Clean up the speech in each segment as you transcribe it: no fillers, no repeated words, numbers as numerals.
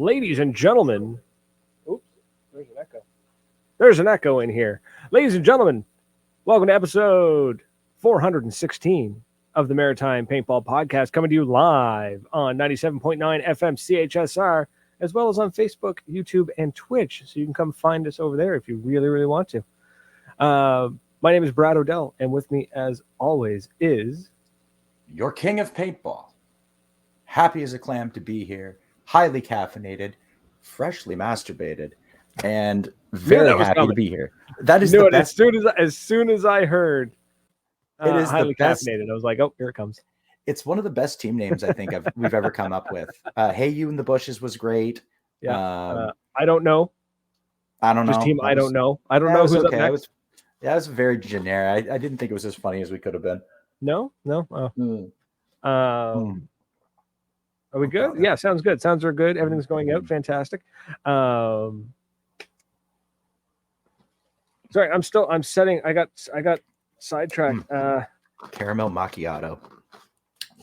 Ladies and gentlemen, oops, there's an echo. There's an echo in here. Ladies and gentlemen, welcome to episode 416 of the Maritime Paintball Podcast, coming to you live on 97.9 FM CHSR, as well as on Facebook, YouTube, and Twitch. So you can come find us over there if you really, really want to. My name is Brad Odell, and with me, as always, is your king of paintball. Happy as a clam to be here. Highly caffeinated, freshly masturbated, and very happy to be here. That is the best. As soon as I heard it is highly the best. Caffeinated, I was like, oh, here it comes. It's one of the best team names I think we've ever come up with. Hey, You in the Bushes was great. Yeah. I don't know. I don't know. Just team. I don't know. I don't know who's okay. up next. That was very generic. I didn't think it was as funny as we could have been. No. Oh. Are we good? Yeah, sounds good. Sounds are good. Everything's going out. Fantastic. Sorry, I'm setting. I got sidetracked. Caramel macchiato.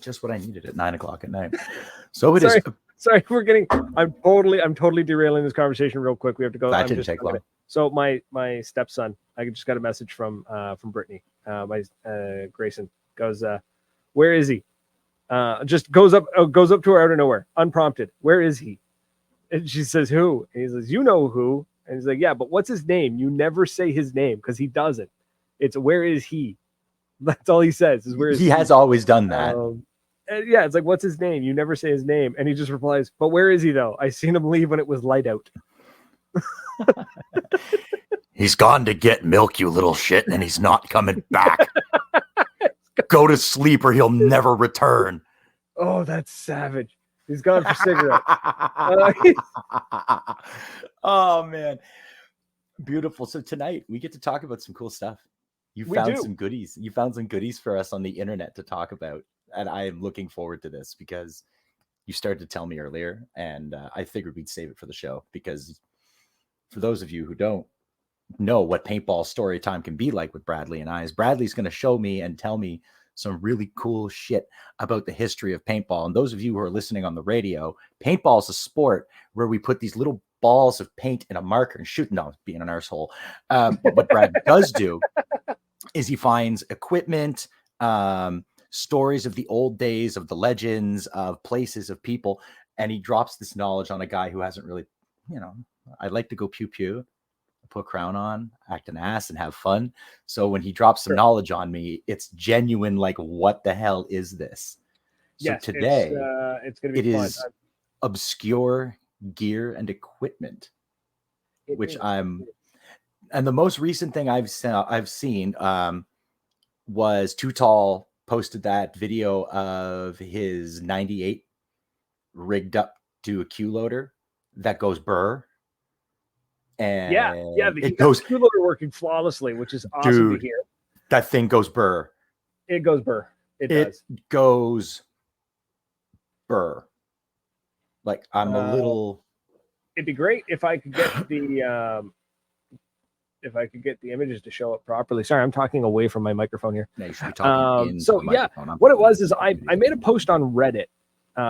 Just what I needed at 9 o'clock at night. So it is. Sorry, I'm totally derailing this conversation real quick. We have to go. That didn't take long. So my stepson, I just got a message from Brittany. My Grayson goes, where is he? Just goes up to her out of nowhere, unprompted. Where is he? And she says, who? And he says, you know who? And he's like, yeah, but what's his name? You never say his name because he doesn't. It's where is he? That's all he says is where is he? He has always done that. Yeah, it's like, what's his name? You never say his name. And he just replies, but where is he though? I seen him leave when it was light out. He's gone to get milk, you little shit, and he's not coming back. Go to sleep or he'll never return. Oh, that's savage. He's gone for cigarettes. Oh, man. Beautiful. So tonight we get to talk about some cool stuff. You found some goodies. You found some goodies for us on the internet to talk about. And I am looking forward to this because you started to tell me earlier, and I figured we'd save it for the show because for those of you who don't know what paintball story time can be like with Bradley and I, is Bradley's going to show me and tell me some really cool shit about the history of paintball. And those of you who are listening on the radio, paintball is a sport where we put these little balls of paint in a marker and shoot. No, being an arsehole. But what Brad does do is he finds equipment, stories of the old days, of the legends, of places, of people, and he drops this knowledge on a guy who hasn't really, I'd like to go pew, put a crown on, act an ass, and have fun. So when he drops some knowledge on me, it's genuine, like, what the hell is this? So yes, today, it's going to be fun. Is obscure gear and equipment, and the most recent thing I've seen was Too Tall posted that video of his 98 rigged up to a Qloader that goes burr. And it goes Qloader working flawlessly, which is awesome to hear. That thing goes burr. It goes burr. It goes burr. Like, I'm a little. It'd be great if I could get the images to show up properly. Sorry, I'm talking away from my microphone here. No, you should be talking what it was is I made a post on Reddit.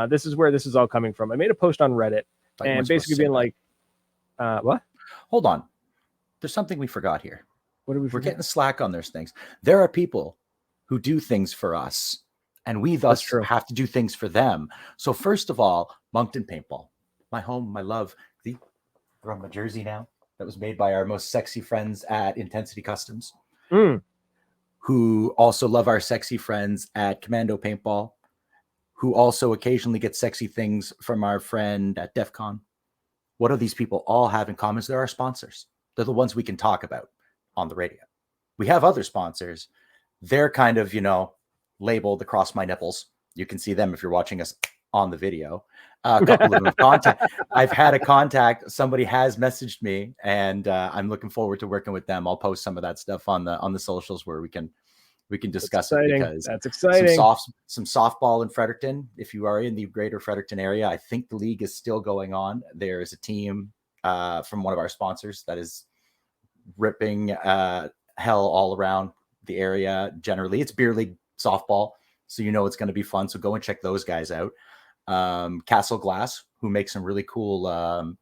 This is where this is all coming from. I made a post on Reddit and basically being like, what? Hold on. There's something we forgot here. What did we forget? We're getting slack on those things. There are people who do things for us, and we thus have to do things for them. So first of all, Moncton Paintball, my home, my love. They're on my jersey now. That was made by our most sexy friends at Intensity Customs, who also love our sexy friends at Commando Paintball, who also occasionally get sexy things from our friend at DEF CON. What do these people all have in common? They're our sponsors. They're the ones we can talk about on the radio. We have other sponsors. They're kind of, labeled across my nipples. You can see them if you're watching us on the video. A couple of them contact. I've had a contact. Somebody has messaged me, and I'm looking forward to working with them. I'll post some of that stuff on the socials where we can discuss it, because that's exciting. Some softball in Fredericton. If you are in the greater Fredericton area, I think the league is still going on. There is a team from one of our sponsors that is ripping hell all around the area. Generally, it's beer league softball, so it's going to be fun. So go and check those guys out. Castle Glass, who makes some really cool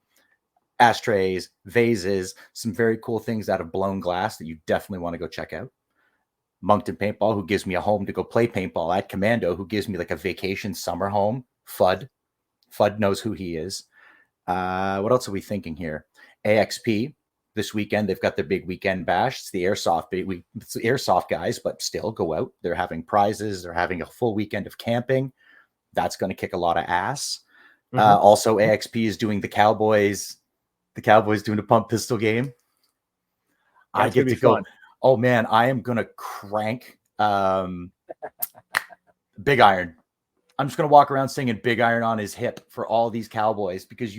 ashtrays, vases, some very cool things out of blown glass that you definitely want to go check out. Moncton Paintball, who gives me a home to go play paintball at. Commando, who gives me like a vacation summer home. Fudd knows who he is. What else are we thinking here? AXP, this weekend, they've got their big weekend bash. It's the airsoft. It's the airsoft guys, but still go out. They're having prizes. They're having a full weekend of camping. That's going to kick a lot of ass. Also, AXP is doing the Cowboys doing a pump pistol game. I get to go. Oh man, I am gonna crank Big Iron. I'm just gonna walk around singing Big Iron on his hip for all these cowboys, because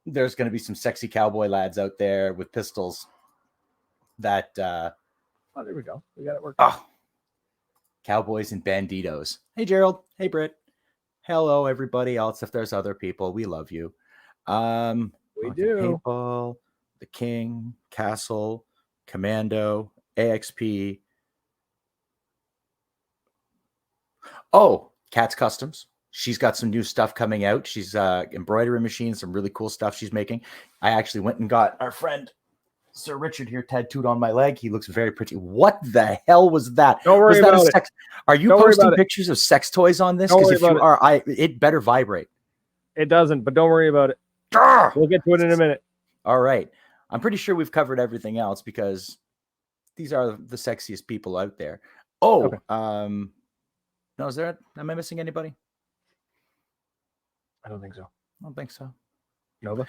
there's gonna be some sexy cowboy lads out there with pistols. That there we go. We got it working. Cowboys and banditos. Hey Gerald. Hey Britt. Hello everybody else. If there's other people, we love you. We do. Paintball, the King, Castle, Commando, AXP. Oh, Kat's Customs. She's got some new stuff coming out. She's embroidery machine, some really cool stuff she's making. I actually went and got our friend Sir Richard here tattooed on my leg. He looks very pretty. What the hell was that? Don't worry about it. Are you posting pictures of sex toys on this? Because if you are, it better vibrate. It doesn't, but don't worry about it. We'll get to it in a minute. All right. I'm pretty sure we've covered everything else, because these are the sexiest people out there. Oh, okay. No, am I missing anybody? I don't think so. I don't think so. Nova?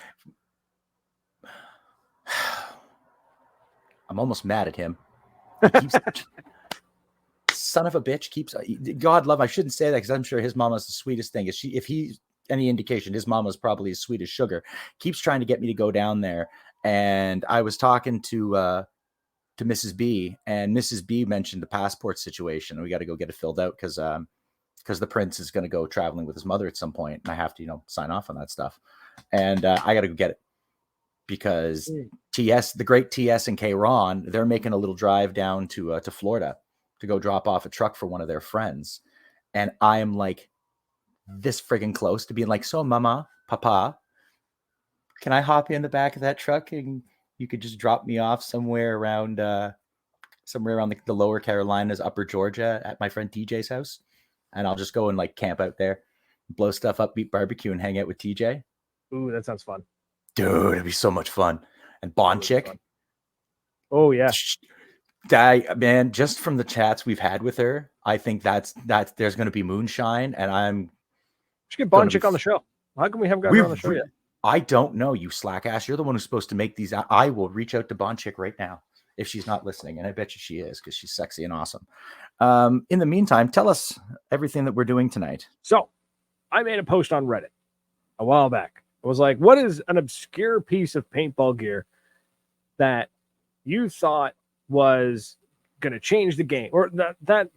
I'm almost mad at him. Son of a bitch God love him. I shouldn't say that, because I'm sure his mama's the sweetest thing. If he's any indication, his mama's probably as sweet as sugar. Keeps trying to get me to go down there. And I was talking to Mrs. B, and Mrs. B mentioned the passport situation. We got to go get it filled out, because the prince is going to go traveling with his mother at some point, and I have to, sign off on that stuff. And I got to go get it, because the great TS and K Ron, they're making a little drive down to Florida to go drop off a truck for one of their friends. And I am like this friggin' close to being like, so mama, papa, can I hop in the back of that truck and you could just drop me off somewhere around the lower Carolinas, upper Georgia, at my friend TJ's house, and I'll just go and like camp out there, blow stuff up, beat barbecue, and hang out with TJ. Ooh, that sounds fun. Dude, it'd be so much fun. And Bond Chick. Oh yeah. Man, just from the chats we've had with her, I think that's there's going to be moonshine, and should get Bond Chick on the show. How come we haven't got her on the show yet? I don't know, you slack ass. You're the one who's supposed to make these. I will reach out to Bond Chick right now if she's not listening, and I bet you she is, because she's sexy and awesome. In the meantime, tell us everything that we're doing tonight. So, I made a post on Reddit a while back. I was like, what is an obscure piece of paintball gear that you thought was going to change the game? Or that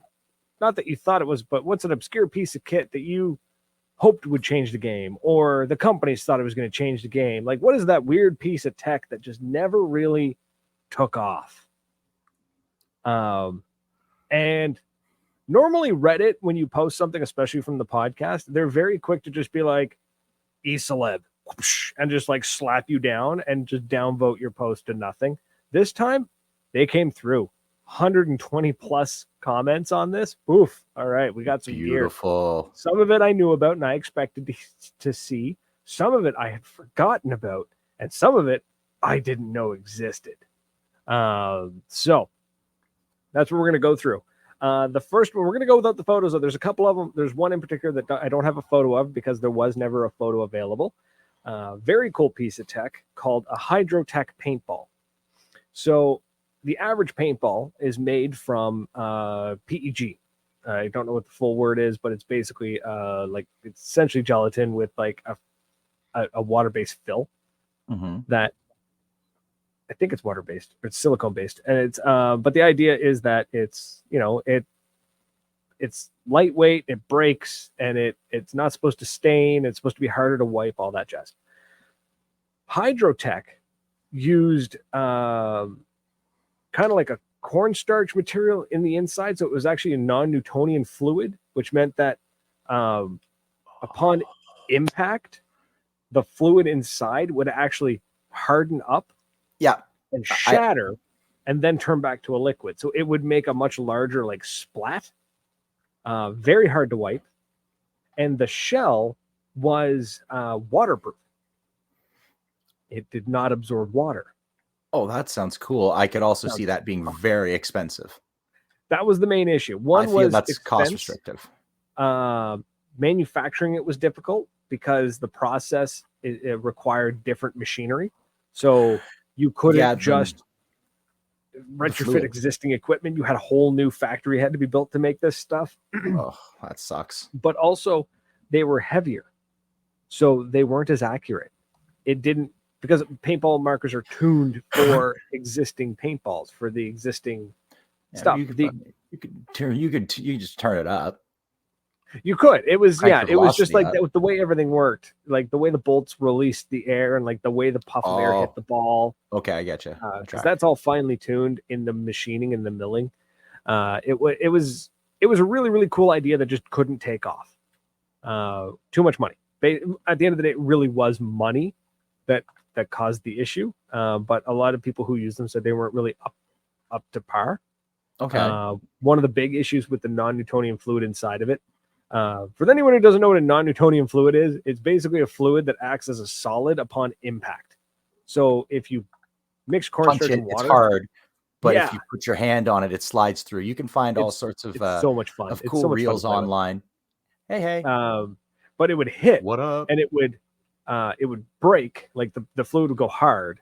not that you thought it was, but what's an obscure piece of kit that you hoped would change the game, or the companies thought it was going to change the game? Like, what is that weird piece of tech that just never really took off? And normally Reddit, when you post something, especially from the podcast, they're very quick to just be like, e-celeb, and just like slap you down and just downvote your post to nothing. This time they came through. 120 plus comments on this. Oof. All right, we got some beautiful gear. Some of it I knew about and I expected to see. Some of it I had forgotten about, and some of it I didn't know existed. So that's what we're going to go through. The first one, we're going to go without the photos. There's a couple of them. There's one in particular that I don't have a photo of, because there was never a photo available. Very cool piece of tech called a HydroTec Paintball. So the average paintball is made from PEG. I don't know what the full word is, but it's basically like it's essentially gelatin with like a water-based fill that I think it's water-based or it's silicone-based. And it's but the idea is that it's, it's lightweight, it breaks, and it's not supposed to stain. It's supposed to be harder to wipe, all that jazz. HydroTec used kind of like a cornstarch material in the inside, so it was actually a non-Newtonian fluid, which meant that upon impact, the fluid inside would actually harden up and shatter and then turn back to a liquid. So it would make a much larger like splat, very hard to wipe. And the shell was waterproof. It did not absorb water. Oh, that sounds cool. I could also see that being very expensive. That was the main issue. One was that's cost restrictive. Manufacturing it was difficult because the process it required different machinery. So you couldn't just retrofit existing equipment. You had a whole new factory had to be built to make this stuff. Oh, that sucks. But also they were heavier. So they weren't as accurate. It didn't, because paintball markers are tuned for existing paintballs, for the existing stuff. You could just turn it up. You could. It was it was just like that, the way everything worked, like the way the bolts released the air and like the way the puff of air hit the ball. Okay, I get you. Because that's all finely tuned in the machining and the milling. It was a really, really cool idea that just couldn't take off. Too much money. At the end of the day, it really was money that caused the issue. But a lot of people who use them said they weren't really up to par. Okay. One of the big issues with the non-Newtonian fluid inside of it. For anyone who doesn't know what a non-Newtonian fluid is, it's basically a fluid that acts as a solid upon impact. So if you mix cornstarch and water, it's hard. But if you put your hand on it, it slides through. You can find all sorts of so much fun. Of cool reels online. Hey. But it would hit. What up? And it would break, like the fluid would go hard.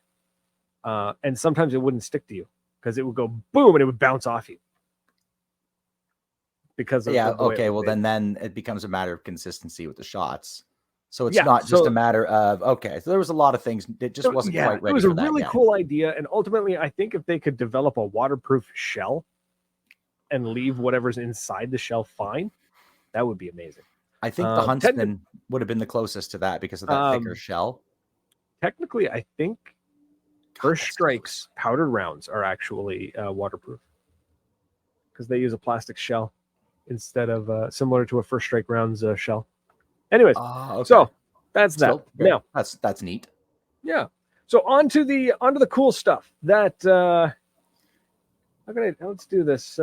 And sometimes it wouldn't stick to you because it would go boom and it would bounce off you. Because of then it becomes a matter of consistency with the shots. So it's not just a matter of so there was a lot of things that just wasn't quite ready. It was a really cool idea, and ultimately I think if they could develop a waterproof shell and leave whatever's inside the shell fine, that would be amazing. I think the Huntsman would have been the closest to that because of that thicker shell. Technically, I think First Strike's powdered rounds are actually waterproof because they use a plastic shell instead of similar to a First Strike rounds shell. Anyways, so that's that. Now that's neat. Yeah. So on to the cool stuff that let's do this.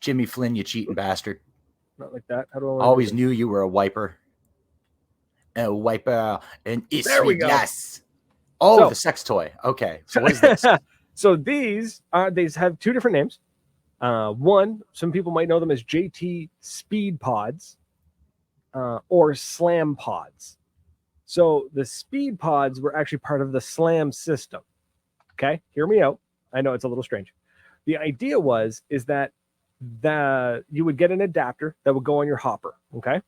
Jimmy Flynn, you cheating bastard. Not like that. How do I always knew you were a wiper? A wiper and there we go. Yes. Oh, the sex toy. Okay. So what is this? So these have two different names. One, some people might know them as JT Speed Pods or Slam Pods. So the Speed Pods were actually part of the Slam system. Okay, hear me out. I know it's a little strange. The idea is that you would get an adapter that would go on your hopper, okay?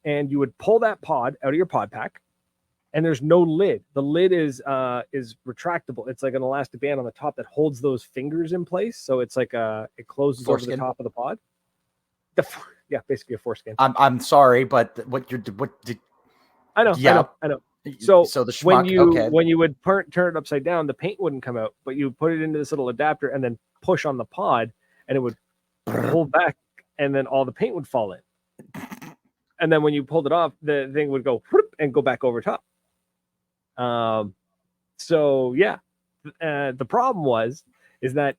And you would pull that pod out of your pod pack, and there's no lid. The lid is retractable. It's like an elastic band on the top that holds those fingers in place. So it's like it closes over the top of the pod. Basically a foreskin. I'm sorry, but I know. Yeah. I know. So the schmuck, when you would turn it upside down, the paint wouldn't come out, but you put it into this little adapter and then push on the pod, and it would pull back, and then all the paint would fall in. And then when you pulled it off, the thing would go and go back over top. The problem is that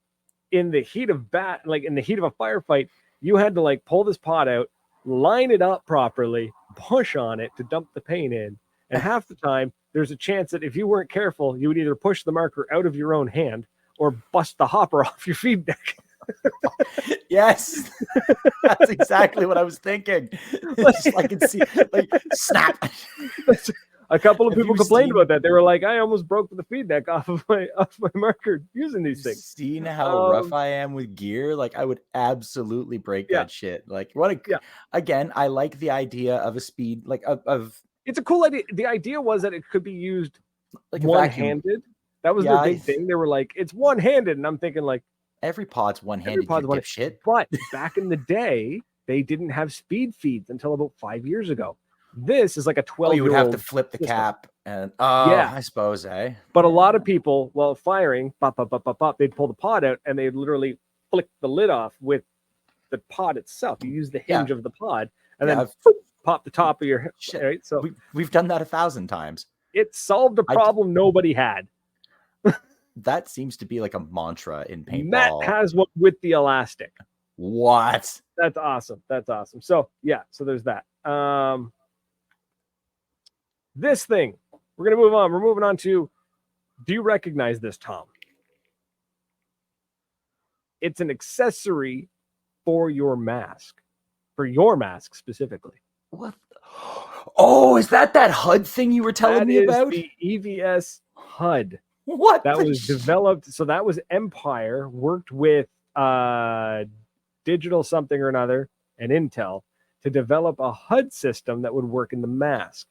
in the heat of in the heat of a firefight, you had to like pull this pod out, line it up properly, push on it to dump the paint in. And half the time, there's a chance that if you weren't careful, you would either push the marker out of your own hand or bust the hopper off your feed deck. Yes, that's exactly what I was thinking. I can see, like, snap. A couple of people complained about that. They were like, "I almost broke the feed deck off my marker using these things." Seen how rough I am with gear? Like, I would absolutely break that shit. Like, again, I like the idea of a speed, like of. It's a cool idea. The idea was that it could be used like one-handed. That was the big thing. They were like, "It's one-handed," and I'm thinking like, every pod's one-handed. Dipshit. But back in the day, they didn't have speed feeds until about 5 years ago. This is like a 12-year-old. You would have to flip the cap, and I suppose, But a lot of people, while firing, they'd pull the pod out, and they'd literally flick the lid off with the pod itself. You use the hinge of the pod, and then pop the top of your Shit. right. So we've done that 1,000 times. It solved a problem nobody had. That seems to be like a mantra in paintball. Matt has one with the elastic. What? That's awesome. That's awesome. So yeah, so there's that. This thing, we're gonna move on. We're moving on to. Do you recognize this, Tom? It's an accessory for your mask specifically. What? Oh, is that HUD thing you were telling me about? The EVS HUD. What? That was developed. So that was Empire worked with Digital something or another and Intel to develop a HUD system that would work in the mask.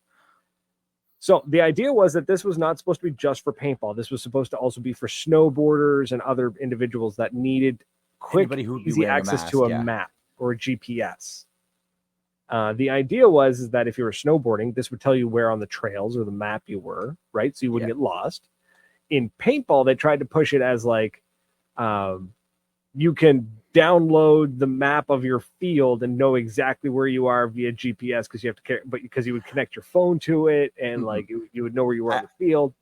So the idea was that this was not supposed to be just for paintball. This was supposed to also be for snowboarders and other individuals that needed quick, easy access to a map or a GPS. The idea was that if you were snowboarding, this would tell you where on the trails or the map you were, right? So you wouldn't get lost. In paintball, they tried to push it as like you can download the map of your field and know exactly where you are via GPS because you have to, but because you would connect your phone to it and like you would know where you were on the field.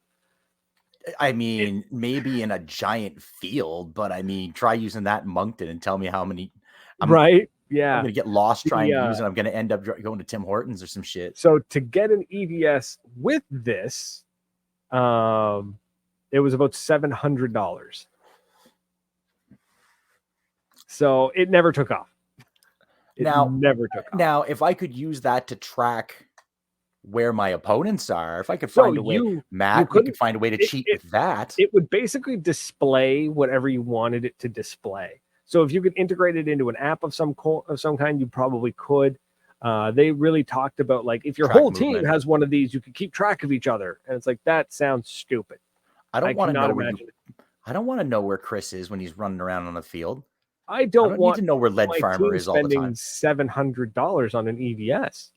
I mean, maybe in a giant field, but I mean, try using that in Moncton and tell me how many. Right? Yeah. I'm gonna get lost trying to use it. I'm gonna end up going to Tim Hortons or some shit. So to get an EVS with this, it was about $700. So it never took off. Now, if I could use that to track where my opponents are, if I could find a way, Matt, you could find a way to cheat with that. It would basically display whatever you wanted it to display. So if you could integrate it into an app of some kind, you probably could. They really talked about like if your whole team has one of these, you could keep track of each other. And it's like that sounds stupid. I don't want to know where Chris is when he's running around on the field. I don't want need to know where Lead Farmer is all the time. $700 on an EVS.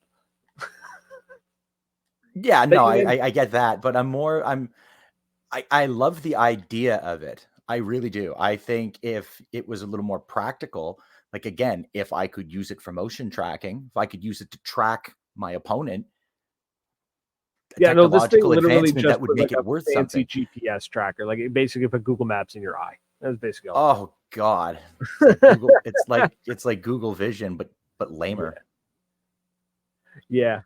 Yeah, no, I get that, but I love the idea of it. I really do. I think if it was a little more practical, like again, if I could use it for motion tracking, if I could use it to track my opponent, this thing literally just that would make it worth something. GPS tracker, like it basically put Google Maps in your eye. That's basically all. Oh God, it's like Google Vision, but lamer. Yeah.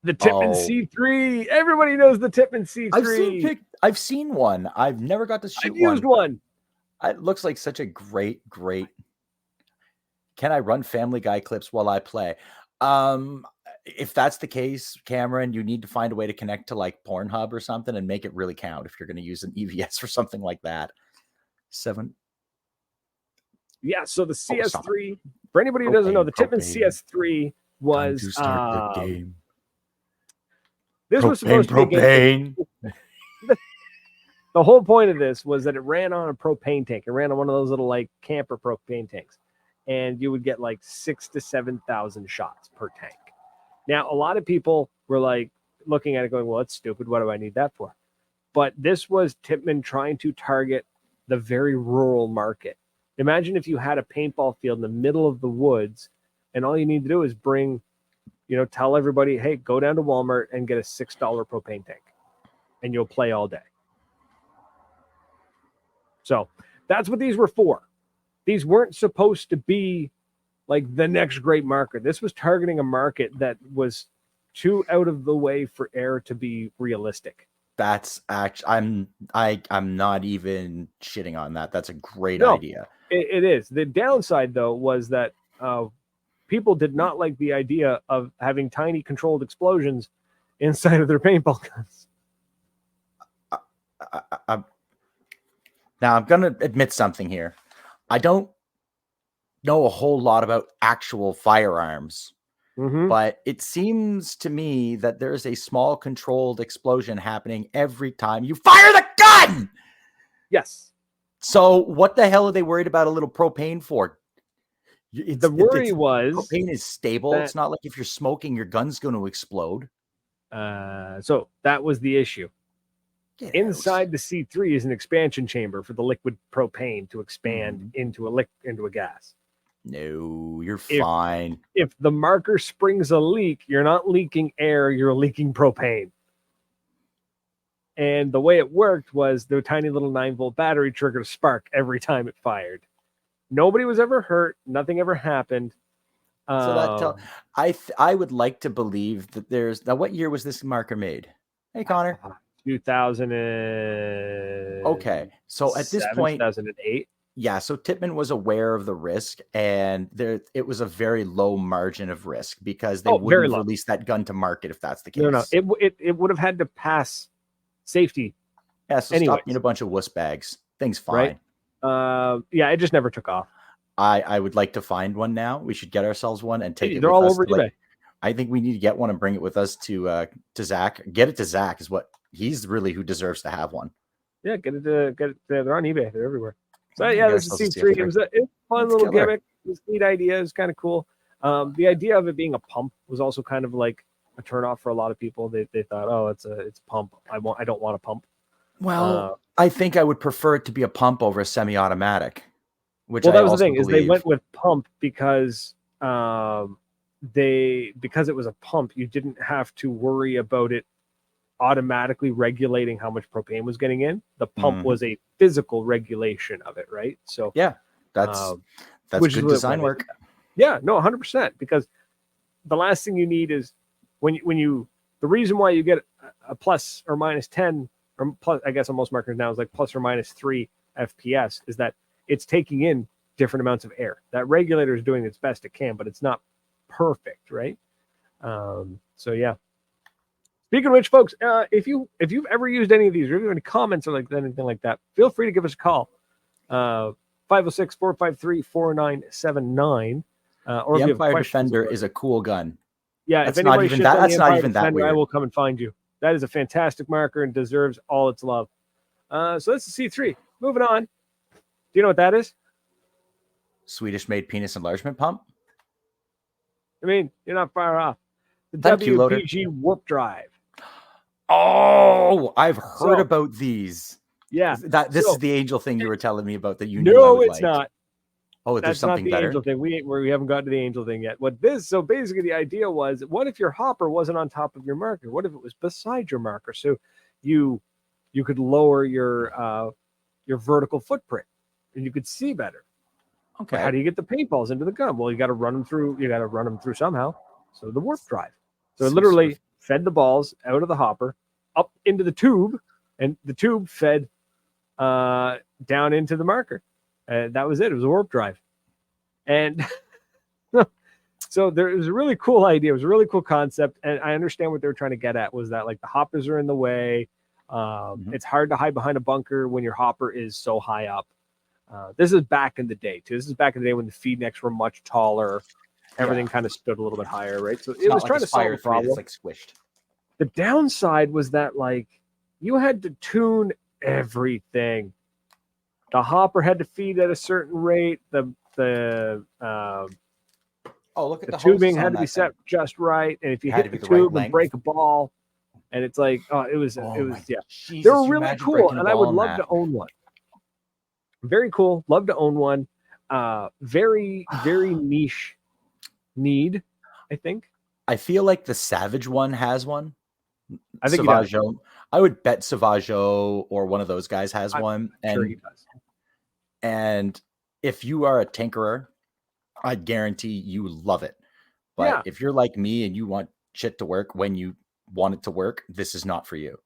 The Tippmann C3. Everybody knows the Tippmann C3. I've seen one. I've never got to shoot one. I've used one. It looks like such a great. Can I run Family Guy clips while I play? If that's the case, Cameron, you need to find a way to connect to like Pornhub or something and make it really count if you're going to use an EVS or something like that. Yeah, so the CS3, for anybody who doesn't know, the Tippmann CS3 was to start the game. This was supposed to be the whole point of this was that it ran on a propane tank. It ran on one of those little like camper propane tanks, and you would get like 6,000 to 7,000 shots per tank. Now, a lot of people were like looking at it going, well, it's stupid. What do I need that for? But this was Tippmann trying to target the very rural market. Imagine if you had a paintball field in the middle of the woods and all you need to do is bring, tell everybody, hey, go down to Walmart and get a $6 propane tank and you'll play all day. So that's what these were for. These weren't supposed to be like the next great market. This was targeting a market that was too out of the way for air to be realistic. That's actually, I'm not even shitting on that. That's a great idea. It is. The downside though was that people did not like the idea of having tiny controlled explosions inside of their paintball guns. Now I'm going to admit something here. I don't know a whole lot about actual firearms, but it seems to me that there's a small controlled explosion happening every time you fire the gun. Yes. So what the hell are they worried about a little propane for? The worry was propane is stable. It's not like if you're smoking, your gun's going to explode. So that was the issue. Inside the C3 is an expansion chamber for the liquid propane to expand into a gas. No, you're fine. If the marker springs a leak, you're not leaking air, you're leaking propane. And the way it worked was the tiny little 9-volt battery triggered a spark every time it fired. Nobody was ever hurt. Nothing ever happened. So I would like to believe that there's now. What year was this marker made? Hey, Connor. 2000. Okay, so at this point, 2008. Yeah, so Tippmann was aware of the risk, and it was a very low margin of risk because they wouldn't release that gun to market if that's the case. No, it would have had to pass safety. Yeah, so stop being a bunch of wuss bags. Thing's fine. Right? Yeah, it just never took off. I would like to find one now. We should get ourselves one and take it. They're all over eBay. I think we need to get one and bring it with us to Zach. Get it to Zach is what he's really who deserves to have one. Yeah, get it. They're on eBay. They're everywhere. So yeah, this is C3. It was a fun little gimmick. It was a neat idea. It was kind of cool. The idea of it being a pump was also kind of like a turnoff for a lot of people. They thought, oh, it's a pump. I don't want a pump. Well, I think I would prefer it to be a pump over a semi-automatic. That was the thing is they went with pump because because it was a pump, you didn't have to worry about it automatically regulating how much propane was getting in. The pump was a physical regulation of it, right? So yeah, that's good design work. Yeah, no, 100%. Because the last thing you need is when you the reason why you get a plus or minus 10 or plus, I guess on most markers now is like plus or minus 3 FPS is that it's taking in different amounts of air. That regulator is doing its best it can, but it's not perfect, right? So yeah. Speaking of which, folks, if you've ever used any of these, or if you have any comments or like anything like that, feel free to give us a call. 506-453-4979. Or the Empire Defender is a cool gun. Yeah, that's not even that. That's not even that weird. I will come and find you. That is a fantastic marker and deserves all its love. So that's the C3. Moving on. Do you know what that is? Swedish-made penis enlargement pump. I mean, you're not far off. The WPG warp drive. Oh, I've heard about these. Yeah, this is the angel thing you were telling me about that you knew. No, it's not. Oh, there's something better. Angel thing. We haven't gotten to the angel thing yet. So basically the idea was, what if your hopper wasn't on top of your marker? What if it was beside your marker? So you could lower your vertical footprint and you could see better. Okay. But how do you get the paintballs into the gun? Well, you got to run them through. You got to run them through somehow. So the warp drive. So it literally fed the balls out of the hopper up into the tube, and the tube fed down into the marker. That was it. It was a warp drive. And so there was a really cool idea. It was a really cool concept. And I understand what they were trying to get at was that like the hoppers are in the way. It's hard to hide behind a bunker when your hopper is so high up. This is back in the day too. This is back in the day when the feed necks were much taller. Everything kind of stood a little bit higher, right? So it was trying to solve the problem. It's like squished. The downside was that like you had to tune everything. The hopper had to feed at a certain rate. The tubing had to be set just right, and if you hit the tube and break a ball, and it's like it was Jesus, they were really cool, and I would love to own one. Very cool, love to own one. Very niche need, I think. I feel like the Savage one has one. I think Savaggio. I would bet Savaggio or one of those guys has one. And sure he does. And if you are a tinkerer, I guarantee you love it. But if you're like me and you want shit to work when you want it to work, this is not for you.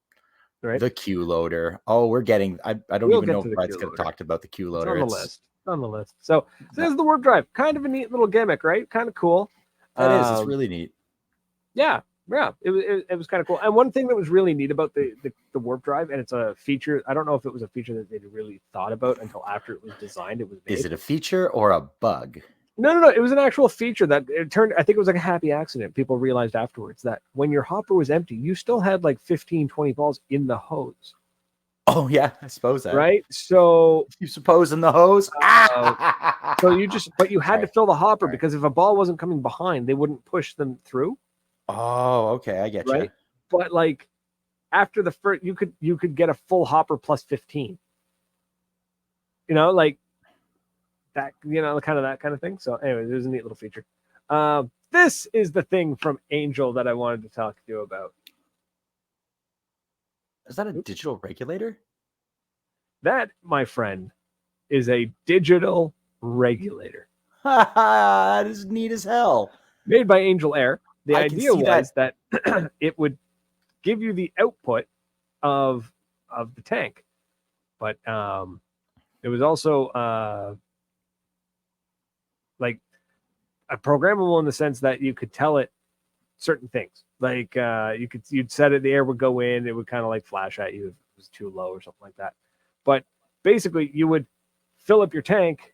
Right. The Qloader. Oh, we're getting. I don't even know if Brett's going to talk about the Qloader. It's on the list. So this is the warp drive. Kind of a neat little gimmick, right? Kind of cool. That is. It's really neat. Yeah. It was kind of cool. And one thing that was really neat about the warp drive, and it's a feature. I don't know if it was a feature that they really thought about until after it was designed. It was made. Is it a feature or a bug? No. It was an actual feature that it turned. I think it was like a happy accident. People realized afterwards that when your hopper was empty, you still had like 15, 20 balls in the hose. Oh yeah, I suppose that. Right. So you suppose in the hose. But you had to fill the hopper because if a ball wasn't coming behind, they wouldn't push them through. Oh, okay, I get you. But like after the first, you could get a full hopper plus 15. You know, like that, that kind of thing. So anyway, there's a neat little feature. This is the thing from Angel that I wanted to talk to you about. Is that a digital regulator? That, my friend, is a digital regulator. That is neat as hell. Made by Angel Air. The idea was that it would give you the output of the tank, but it was also like a programmable in the sense that you could tell it certain things. Like you'd set it, the air would go in, it would kind of like flash at you if it was too low or something like that. But basically, you would fill up your tank,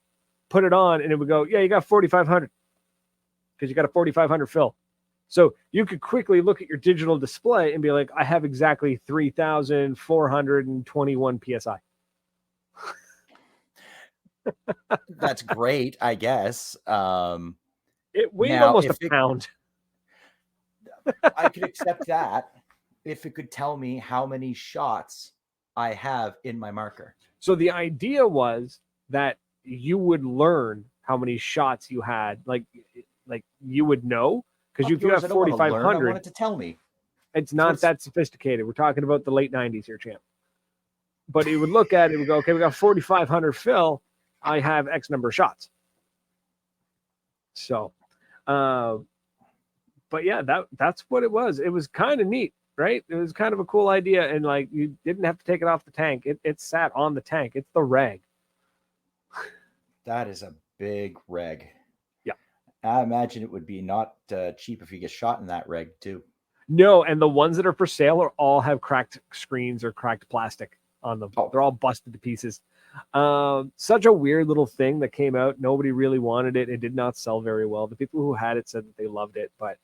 put it on, and it would go, yeah, you got 4,500 because you got a 4,500 fill. So you could quickly look at your digital display and be like, I have exactly 3,421 PSI. That's great, I guess. It weighed almost a pound. I could accept that if it could tell me how many shots I have in my marker. So the idea was that you would learn how many shots you had. Like you would know. Because if you have 4,500, I want it to tell me. It's not that sophisticated. We're talking about the late 90s here, champ. But it would look at it, would go, okay, we got 4,500 fill. I have X number of shots. So, but yeah, that's what it was. It was kind of neat, right? It was kind of a cool idea. And like, you didn't have to take it off the tank. It sat on the tank. It's the reg. That is a big reg. Yeah. I imagine it would be not cheap if you get shot in that reg too. No, and the ones that are for sale all have cracked screens or cracked plastic on them. Oh. They're all busted to pieces. Such a weird little thing that came out. Nobody really wanted it. It did not sell very well. The people who had it said that they loved it, but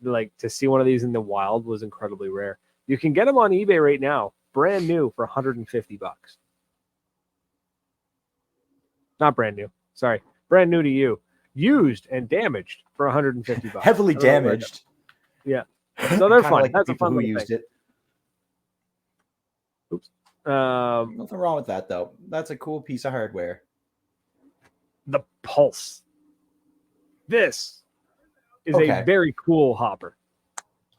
like to see one of these in the wild was incredibly rare. You can get them on eBay right now, brand new for $150. Not brand new. Sorry. Brand new to you. Used and damaged for $150. Heavily damaged. Yeah. So they're fun. Like that's a fun who thing. Used it. Oops. Nothing wrong with that though. That's a cool piece of hardware. The Pulse. This is a very cool hopper.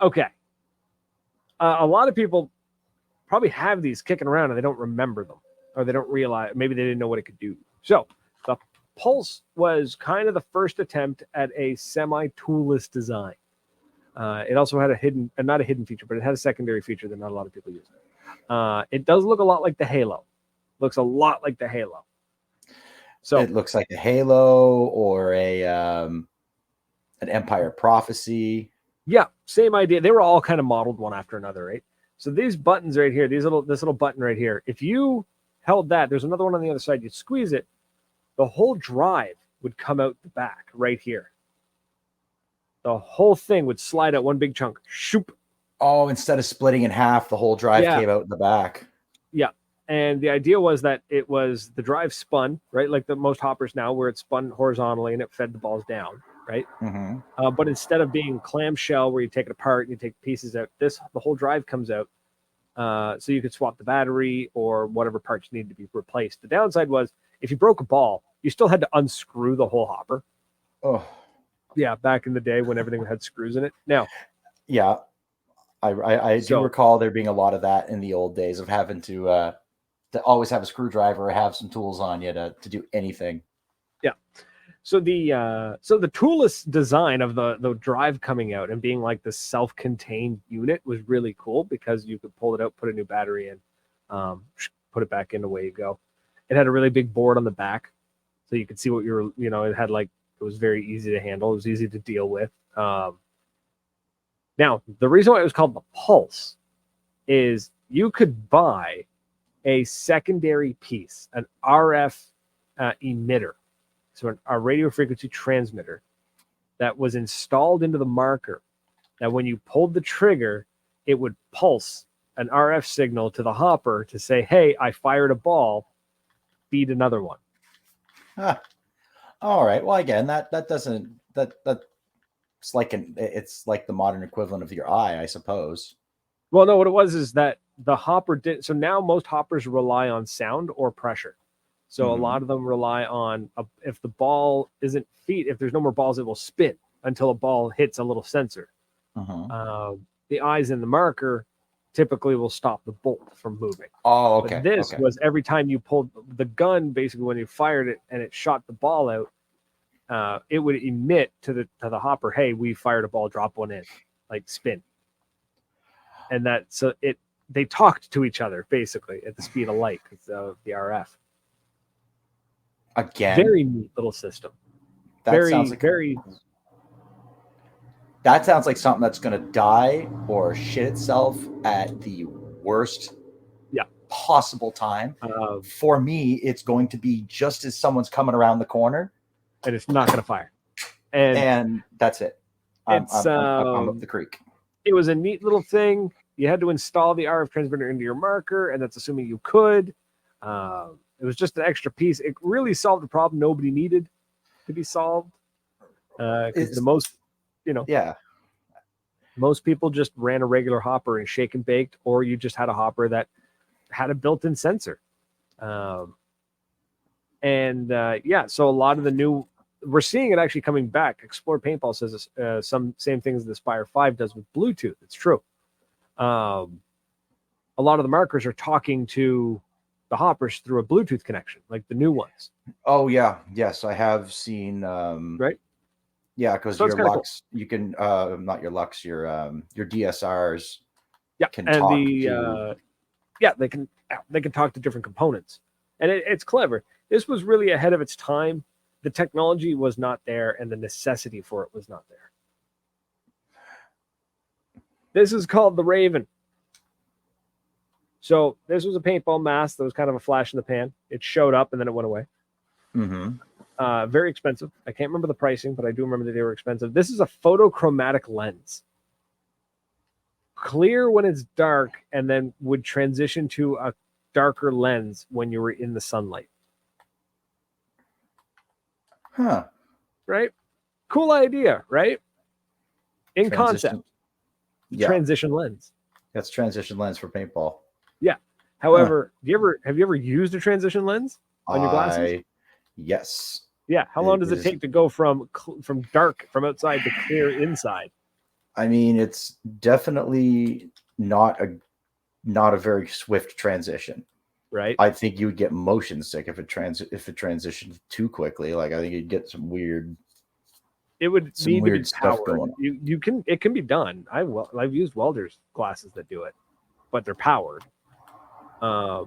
Okay. A lot of people probably have these kicking around and they don't remember them, or they don't realize, maybe they didn't know what it could do. So the Pulse was kind of the first attempt at a semi-toolless design. It also had not a hidden feature, but it had a secondary feature that not a lot of people use. It does look a lot like the Halo. Looks a lot like the Halo. So it looks like a Halo or an Empire Prophecy. Yeah, same idea. They were all kind of modeled one after another, right? So these buttons right here, this little button right here, if you held that, there's another one on the other side, you'd squeeze it, the whole drive would come out the back right here. The whole thing would slide out one big chunk. Shoop. Oh, instead of splitting in half, the whole drive came out in the back. Yeah. And the idea was that the drive spun, right? Like the most hoppers now, where it spun horizontally and it fed the balls down, right? Mm-hmm. But instead of being clamshell where you take it apart and you take pieces out, the whole drive comes out. So you could swap the battery or whatever parts need to be replaced. The downside was if you broke a ball, you still had to unscrew the whole hopper. Oh. Yeah, back in the day when everything had screws in it. Now, yeah, I do recall there being a lot of that in the old days of having to always have a screwdriver or have some tools on you to do anything. Yeah. So the toolless design of the drive coming out and being like the self-contained unit was really cool because you could pull it out, put a new battery in, put it back in, away you go. It had a really big board on the back, so you could see what it had like. It was very easy to handle. It was easy to deal with. Now, the reason why it was called the Pulse is you could buy a secondary piece, an RF emitter, so a radio frequency transmitter that was installed into the marker, that when you pulled the trigger, it would pulse an RF signal to the hopper to say, hey, I fired a ball, feed another one. Huh. All right. Well, again, that's like it's like the modern equivalent of your eye, I suppose. Well, no, what it was is that the hopper did. So now most hoppers rely on sound or pressure. So a lot of them rely on if the ball isn't if there's no more balls, it will spin until a ball hits a little sensor. The eyes in the marker typically will stop the bolt from moving. Oh, okay. But this was every time you pulled the gun, basically when you fired it and it shot the ball out, it would emit to the hopper, hey, we fired a ball, drop one in, like spin. And they talked to each other basically at the speed of light because of the RF. Again, very neat little system. That sounds like something that's going to die or shit itself at the worst possible time. For me, it's going to be just as someone's coming around the corner, and it's not going to fire, and that's it. I'm up the creek. It was a neat little thing. You had to install the RF transmitter into your marker, and that's assuming you could. It was just an extra piece. It really solved a problem nobody needed to be solved. Most people just ran a regular hopper and shake and baked, or you just had a hopper that had a built-in sensor. So a lot of the new, we're seeing it actually coming back. Explore Paintball says some same things the Spire 5 does with Bluetooth. It's true. A lot of the markers are talking to the hoppers through a Bluetooth connection, like the new ones. Oh yeah, yes, I have seen. Right. Yeah, because your Lux, cool. You can not your Lux, your DSRs. Yeah, can and talk they can talk to different components, and it's clever. This was really ahead of its time. The technology was not there, and the necessity for it was not there. This is called the Raven. So this was a paintball mask that was kind of a flash in the pan. It showed up and then it went away. Very expensive. I can't remember the pricing, but I do remember that they were expensive. This is a photochromatic lens. Clear when it's dark, and then would transition to a darker lens when you were in the sunlight. Huh. Right? Cool idea, right? In concept. Yeah. Transition lens. That's transition lens for paintball. Yeah. However, have you ever used a transition lens on your glasses? Yes. Yeah. How long does it take to go from dark from outside to clear inside? I mean, it's definitely not a very swift transition. Right. I think you would get motion sick if it transitioned too quickly. Like, I think you'd get some weird. It would need to be powered. It can be done. I've used welders' glasses that do it, but they're powered. The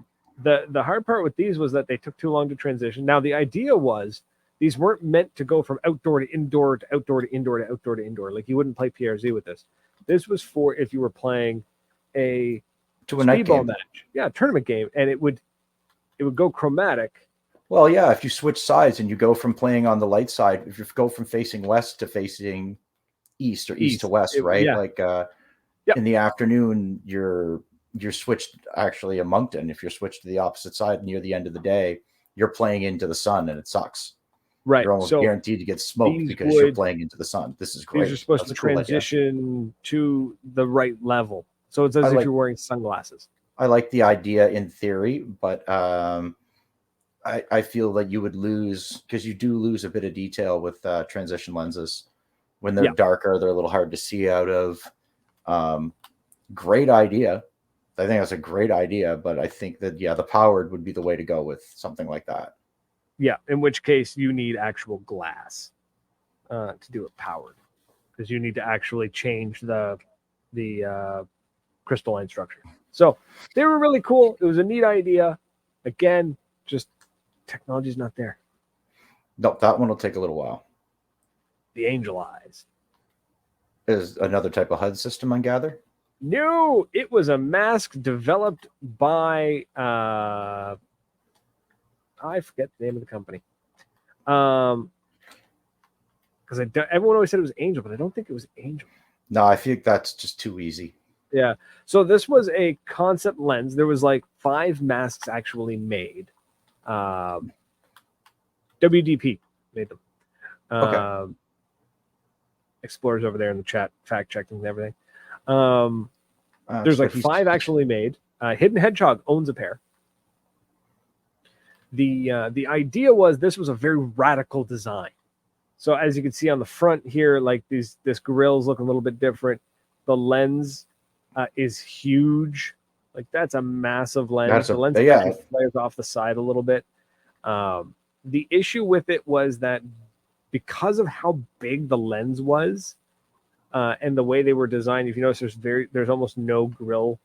hard part with these was that they took too long to transition. Now the idea was these weren't meant to go from outdoor to indoor to outdoor to indoor to outdoor to indoor. Like, you wouldn't play PRZ with this. This was for if you were playing a speedball match, tournament game, and it would go chromatic. Well, yeah, if you switch sides and you go from playing on the light side, if you go from facing west to facing east or east to west, right? Yeah. In the afternoon, you're switched actually a Moncton. If you're switched to the opposite side near the end of the day, you're playing into the sun and it sucks. Right. You're almost guaranteed to get smoked because you're playing into the sun. This is great. These are supposed to transition to the right level. So it's as if you're wearing sunglasses. I like the idea in theory, but I feel that you would lose, because you do lose a bit of detail with transition lenses. When they're darker, they're a little hard to see out of. Great idea. I think that's a great idea, but I think that, the powered would be the way to go with something like that. Yeah, in which case you need actual glass to do it powered, because you need to actually change the crystalline structure. So they were really cool. It was a neat idea. Again, just technology's not there. No, that one will take a little while. The Angel Eyes is another type of HUD system, I gather. No, it was a mask developed by I forget the name of the company. Because everyone always said it was Angel, but I don't think it was Angel. No, I think that's just too easy. Yeah. So this was a concept lens. There was like 5 masks actually made. WDP made them. Okay. Explorers over there in the chat, fact checking and everything. There's like 5 actually made. Hidden Hedgehog owns a pair. The idea was this was a very radical design. So as you can see on the front here, like this grill's look a little bit different. The lens is huge. Like that's a massive lens. The lens actually flares off the side a little bit. The issue with it was that because of how big the lens was and the way they were designed, if you notice, there's almost no grill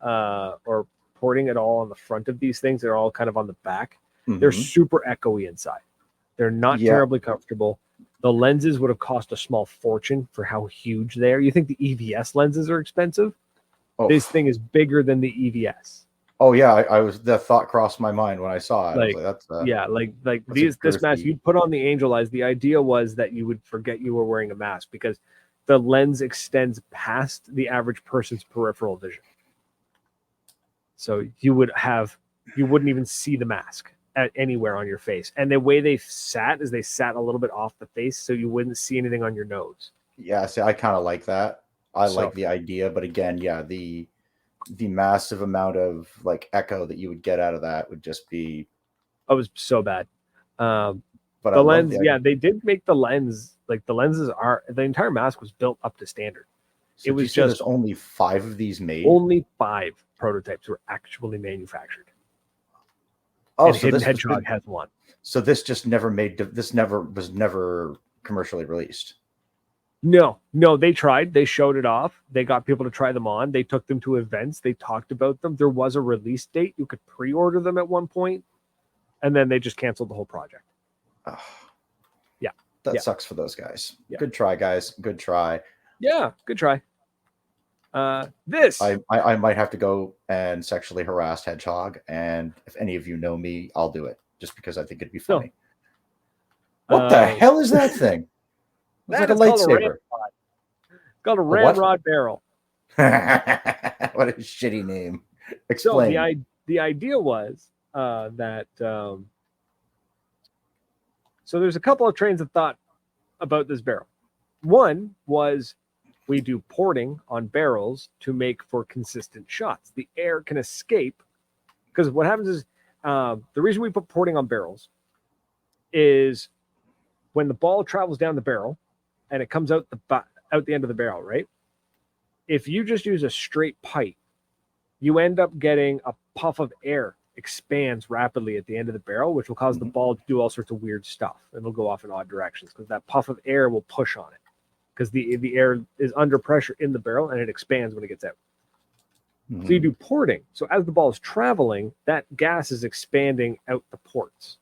or porting at all on the front of these things. They're all kind of on the back. They're super echoey inside. They're not terribly comfortable. The lenses would have cost a small fortune for how huge they are. You think the EVS lenses are expensive? Oh. This thing is bigger than the EVS. Oh yeah, that thought crossed my mind when I saw it. Like, this mask you'd put on the angel eyes. The idea was that you would forget you were wearing a mask because the lens extends past the average person's peripheral vision. So you wouldn't even see the mask anywhere on your face. And the way they sat is they sat a little bit off the face, so you wouldn't see anything on your nose. Yeah, see, I kind of like that. I like the idea, but again, yeah, the massive amount of like echo that you would get out of that would just be. It was so bad. But the lens, they did make the lens. Like the entire mask was built up to standard. So it was just only 5 of these made. Only 5 prototypes were actually manufactured. Oh, and so Hidden Hedgehog has one. So this just never was never commercially released. No, they tried. They showed it off. They got people to try them on. They took them to events. They talked about them. There was a release date. You could pre-order them at one point, and then they just canceled the whole project. That sucks for those guys. Yeah. Good try, guys. Good try. Yeah, good try. I might have to go and sexually harass Hedgehog, and if any of you know me, I'll do it just because I think it'd be funny. What the hell is that thing? It's like a lightsaber. It's called a ramrod barrel. What a shitty name. Explain. So the idea was that so there's a couple of trains of thought about this barrel. One was we do porting on barrels to make for consistent shots. The air can escape because what happens is the reason we put porting on barrels is when the ball travels down the barrel and it comes out the end of the barrel, right? If you just use a straight pipe, you end up getting a puff of air expands rapidly at the end of the barrel, which will cause the ball to do all sorts of weird stuff. And it'll go off in odd directions because that puff of air will push on it because the air is under pressure in the barrel and it expands when it gets out. So you do porting. So as the ball is traveling, that gas is expanding out the ports,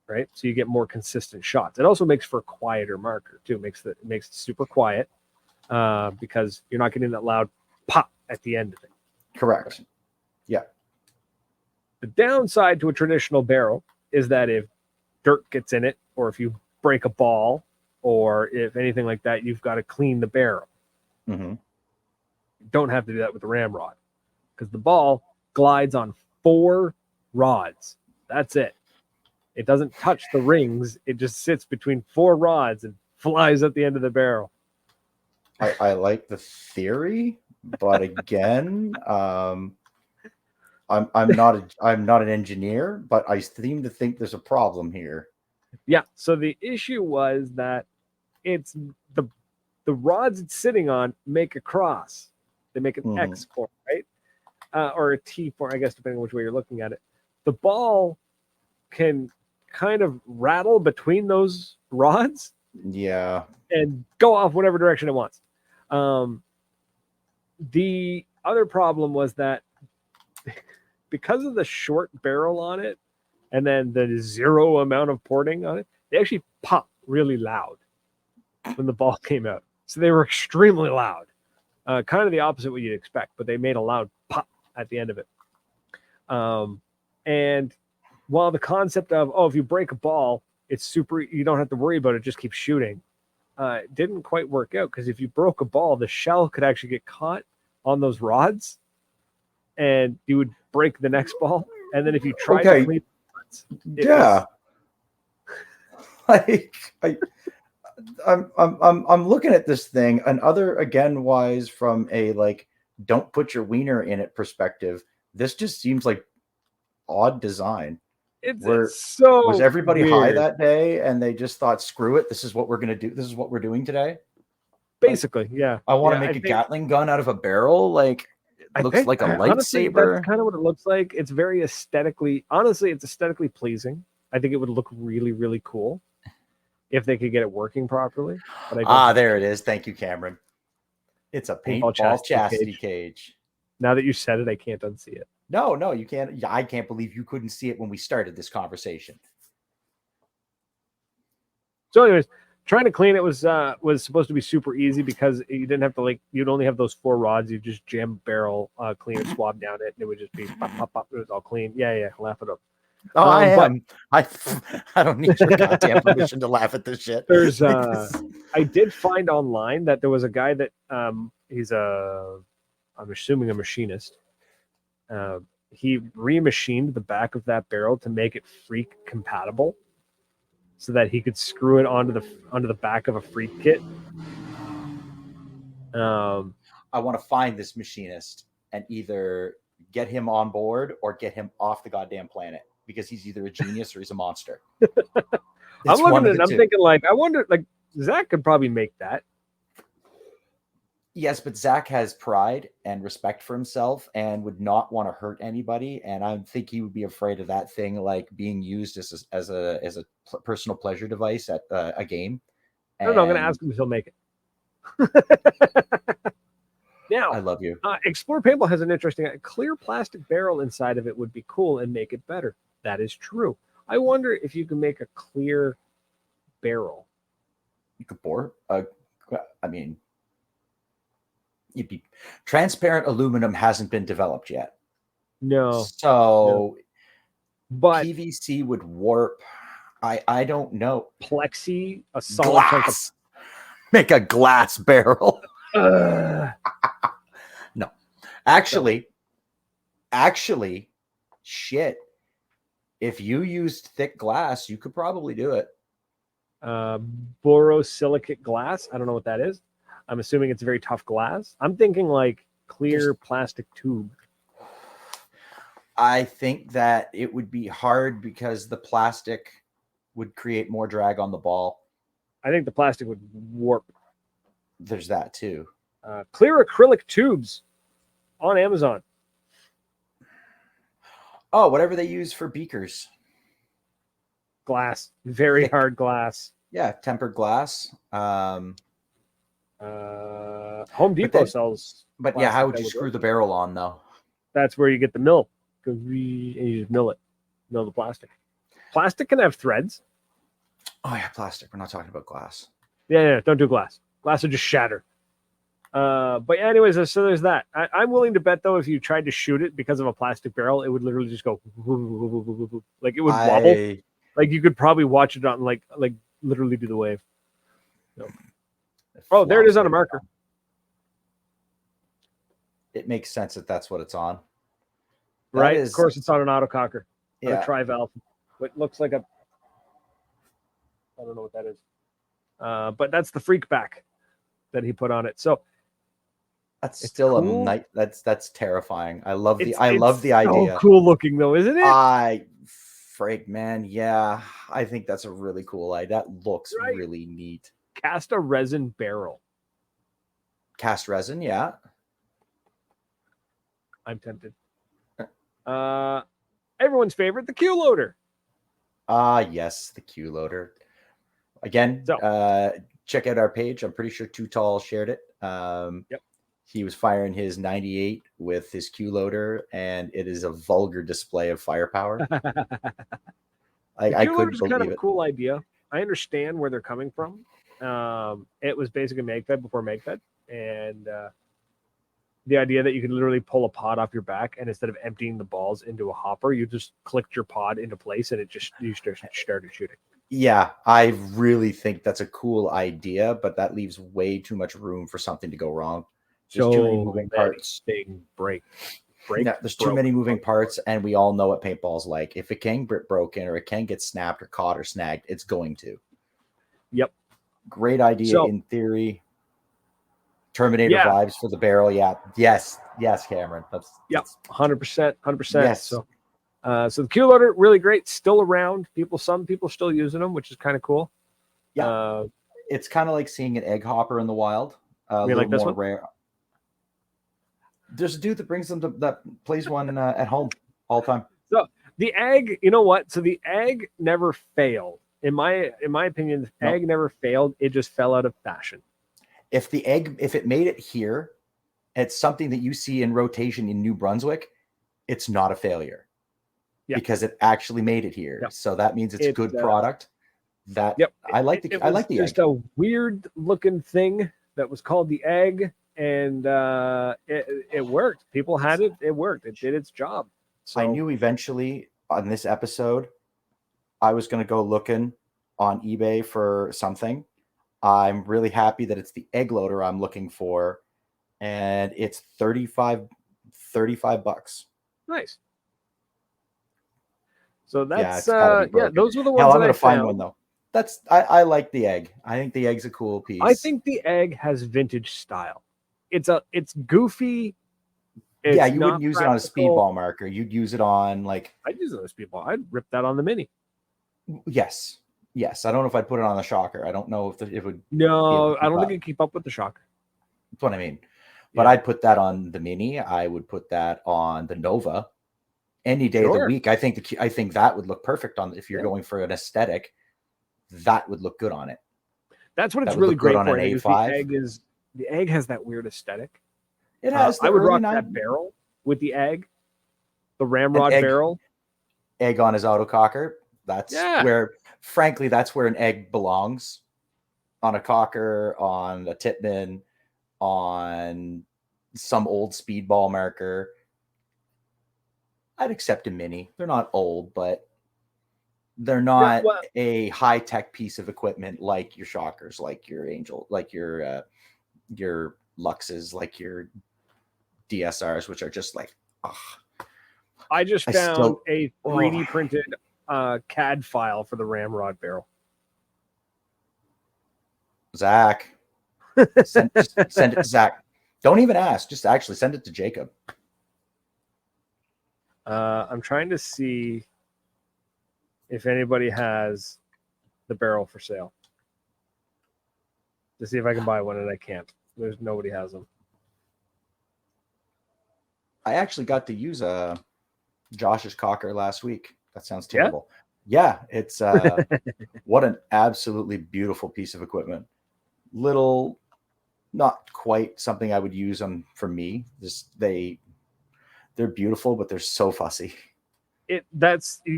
right? So you get more consistent shots. It also makes for a quieter marker too. It makes it super quiet because you're not getting that loud pop at the end of it. Correct. Yeah. The downside to a traditional barrel is that if dirt gets in it, or if you break a ball, or if anything like that, you've got to clean the barrel. You don't have to do that with the ramrod because the ball glides on 4 rods. That's it. It doesn't touch the rings. It just sits between 4 rods and flies at the end of the barrel. I like the theory, but again, I'm not an engineer, but I seem to think there's a problem here. Yeah. So the issue was that it's the rods it's sitting on make a cross. They make an X form, right? Or a T form, I guess, depending on which way you're looking at it. The ball can kind of rattle between those rods. Yeah. And go off whatever direction it wants. The other problem was that because of the short barrel on it and then the 0 amount of porting on it, they actually pop really loud when the ball came out. So they were extremely loud. Kind of the opposite what you'd expect, but they made a loud pop at the end of it. And while the concept of, if you break a ball, it's super, you don't have to worry about it, just keep shooting. It didn't quite work out because if you broke a ball, the shell could actually get caught on those rods and you would break the next ball. And then if you try to clean I'm looking at this thing, and other again wise from a like don't put your wiener in it perspective, this just seems like odd design. It's so was everybody weird. high that day and they just thought, screw it, this is what we're gonna do, this is what we're doing today? Basically, yeah. I want to make a Gatling gun out of a barrel. Like, it looks like a lightsaber. Honestly, that's kind of what it looks like. It's very aesthetically, honestly, it's aesthetically pleasing. I think it would look really, really cool if they could get it working properly. But there it is. Thank you, Cameron. It's a paintball chastity cage. Now that you said it, I can't unsee it. No, you can't. I can't believe you couldn't see it when we started this conversation. So anyways, trying to clean it was supposed to be super easy because you didn't have to you'd only have those 4 rods. You just jam a barrel, clean it, swab down it, and it would just be pop, pop, pop. It was all clean. Yeah, laugh it up. Oh, I am. I don't need your goddamn permission to laugh at this shit. There's I did find online that there was a guy that he's I'm assuming a machinist. He remachined the back of that barrel to make it freak compatible, so that he could screw it onto the back of a freak kit. I want to find this machinist and either get him on board or get him off the goddamn planet, because he's either a genius or he's a monster. I'm looking at it, I'm thinking, I wonder, Zach could probably make that. Yes, but Zach has pride and respect for himself and would not want to hurt anybody. And I think he would be afraid of that thing being used as a personal pleasure device at a game. I don't know. I'm going to ask him if he'll make it. Now, I love you. Explore Paintball has an interesting clear plastic barrel inside of it would be cool and make it better. That is true. I wonder if you can make a clear barrel. You could bore. You'd be transparent. Aluminum hasn't been developed yet. No. So, but PVC would warp. I don't know. Plexi, a solid glass. Make a glass barrel. No, actually, shit. If you used thick glass, you could probably do it. Borosilicate glass. I don't know what that is. I'm assuming it's very tough glass. I'm thinking clear plastic tube. I think that it would be hard because the plastic would create more drag on the ball. I think the plastic would warp. There's that too. Clear acrylic tubes on Amazon. Oh, whatever they use for beakers. Glass. Very hard glass. Yeah, tempered glass. Home Depot sells. But yeah, how would you screw the barrel on though? That's where you get the mill. And you just mill it. Mill the plastic. Plastic can have threads. Oh yeah, plastic. We're not talking about glass. Yeah, don't do glass. Glass will just shatter. But anyways, so there's that. I'm willing to bet though, if you tried to shoot it because of a plastic barrel, it would literally just go like it would wobble. Like you could probably watch it on like literally do the wave. No. Oh, there it is on a marker. It makes sense that that's what it's on. Right? Of course, it's on an autococker. Yeah. A tri-valve. What looks like I don't know what that is. But that's the freak back that he put on it. So that's still cool. That's terrifying. I love the idea. So cool looking though, isn't it? Freak, man. Yeah, I think that's a really cool idea. That looks really neat. Cast a resin barrel. Cast resin, yeah. I'm tempted. Everyone's favorite, the Qloader. Yes, the Qloader. Again, check out our page. I'm pretty sure Too Tall shared it. Yep. He was firing his 98 with his Qloader, and it is a vulgar display of firepower. I couldn't believe kind of a cool idea. I understand where they're coming from. It was basically MagFed before MagFed, and the idea that you could literally pull a pod off your back, and instead of emptying the balls into a hopper, you just clicked your pod into place, and you started shooting. Yeah, I really think that's a cool idea, but that leaves way too much room for something to go wrong. There's too many moving parts. There's too many moving parts, and we all know what paintball's like. If it can get broken or it can get snapped or caught or snagged, it's going to. Yep. Great idea in theory. Terminator vibes for the barrel. Yeah. Yes, Cameron. That's 100%. Yes. So So the Qloader, really great, still around. Some people still using them, which is kind of cool. Yeah, it's kind of like seeing an egg hopper in the wild. A little like this more one? rare. There's a dude that brings them that plays one at home all the time. So the egg, you know what? So the egg never failed. In my opinion, the egg never failed. It just fell out of fashion. If it made it here, it's something that you see in rotation in New Brunswick, it's not a failure. Yeah. Because it actually made it here. Yep. So that means it's a good product. I like the egg. Just a weird looking thing that was called the egg, and it worked. People had it. It worked. It did its job. So I knew eventually on this episode, I was going to go looking on eBay for something. I'm really happy that it's the egg loader I'm looking for, and it's $35. Nice. So that's those were the ones. Hell, I'm going to find one though. I like the egg. I think the egg's a cool piece. I think the egg has vintage style. It's goofy. You wouldn't use it on a speedball marker. You'd use it on like. I'd use it on a speedball. I'd rip that on the mini. Yes. I don't know if I'd put it on the shocker. I don't know if it would. No, I don't think it'd keep up with the shocker. That's what I mean. But I'd put that on the mini. I would put that on the Nova any day of the week. I think that would look perfect on if you're going for an aesthetic. That would look good on it. That's what it's really great on an A5. The egg has that weird aesthetic. It has. I would rock that barrel with the egg, the ramrod barrel. Egg on his autococker. That's where, frankly, that's where an egg belongs. On a cocker, on a Titman, on some old speedball marker. I'd accept a mini. They're not old, but they're not a high-tech piece of equipment like your shockers, like your Angel, like your Luxes, like your DSRs, which are just like, I just found a 3D printed CAD file for the ramrod barrel. Zach, send it to Zach. Don't even ask. Just actually send it to Jacob. I'm trying to see if anybody has the barrel for sale to see if I can buy one, and I can't. Nobody has them. I actually got to use Josh's cocker last week. That sounds terrible. Yeah, it's what an absolutely beautiful piece of equipment. Little, not quite something I would use them for me. They're beautiful, but they're so fussy. You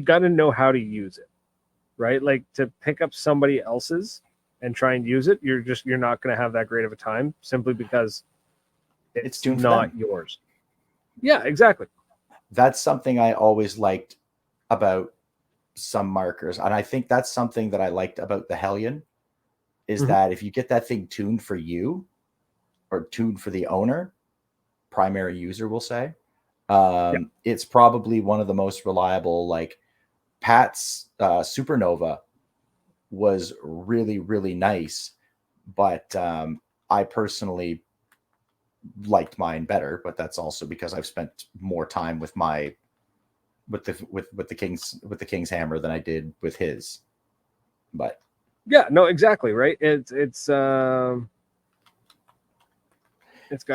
got to know how to use it, right? Like to pick up somebody else's and try and use it, you're not going to have that great of a time simply because it's not yours. Yeah, exactly. That's something I always liked about some markers, and I think that's something that I liked about the Hellion is that if you get that thing tuned for you or tuned for the owner, primary user, we'll say. It's probably one of the most reliable. Like Pat's Supernova was really, really nice, but I personally liked mine better. But that's also because I've spent more time with the King's hammer than I did with his. But yeah, no, exactly right. It's got